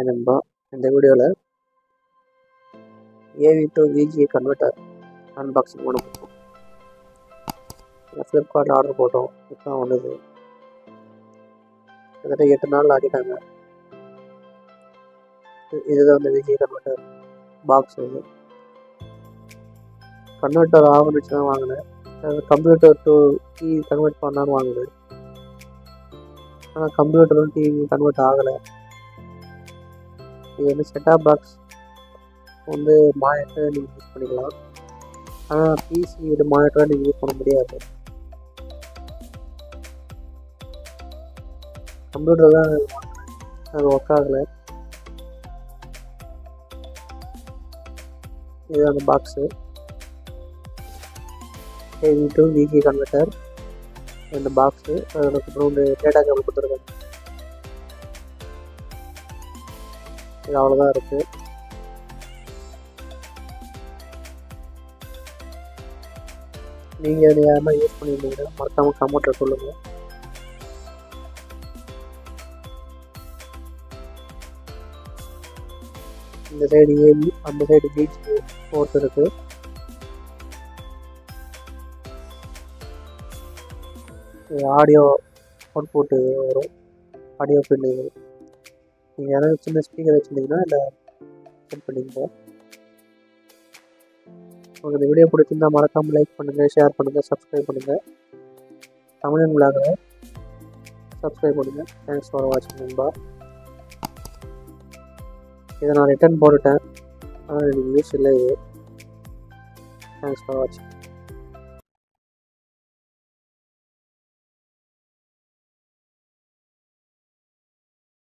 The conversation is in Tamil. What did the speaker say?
நண்பா. இந்த வீடியோவில் AV to VGA converter unboxing பண்ண போகிறோம். ஃப்ளிப்கார்ட்டில் ஆர்டர் போட்டோம். இப்போ வந்தது கிட்டத்தட்ட 8 நாள் ஆகிட்டாங்க. இதுதான் இந்த VGA கன்வெர்ட்டர் பாக்ஸ். இது கன்வெர்ட்டர் ஆகணுச்சு தான் வாங்கினேன். கம்ப்யூட்டர் டு டிவி கன்வெர்ட் பண்ணான்னு வாங்கினேன். ஆனால் கம்ப்யூட்டரும் டிவி கன்வெர்ட் ஆகலை. இது வந்து செட்டாப் பாக்ஸ் வந்து மானிட்டர் நீங்கள் யூஸ் பண்ணிக்கலாம். ஆனால் பிசி இது மானிட்டராக நீங்கள் யூஸ் பண்ண முடியாது. கம்ப்யூட்டர் தான் அது ஒர்க் ஆகலை. இது அந்த box AV to VGA converter. இந்த பாக்ஸு அதுக்கப்புறம் வந்து டேட்டா கேபிள் கொடுத்துருக்காங்க. இது அவ்வளோதான் இருக்குது. நீங்கள் அதை யாருன்னா யூஸ் பண்ணியிருந்தீங்கன்னா மறக்காமல் கமெண்ட்டில் சொல்லுங்கள். இந்த சைடு AV, அந்த சைடு VGA போர்ட் இருக்குது. ஆடியோ அவுட்புட்டு வரும், ஆடியோ பின்னு. நீங்கள் யாராவது சின்ன ஸ்பீக்கர் வச்சுருந்தீங்கன்னா இல்லை செட் பண்ணிங்க. உங்களுக்கு இந்த வீடியோ பிடிச்சிருந்தால் மறக்காமல் லைக் பண்ணுங்கள், ஷேர் பண்ணுங்கள், சப்ஸ்கிரைப் பண்ணுங்கள். தமிழன் விழாவை சப்ஸ்கிரைப் பண்ணுங்கள். தேங்க்ஸ் ஃபார் வாட்சிங் நண்பா. இதை நான் ரிட்டர்ன் போட்டுட்டேன், ஆனால் எனக்கு யூஸ் இல்லை. இது தேங்க்ஸ் ஃபார் வாட்சிங்.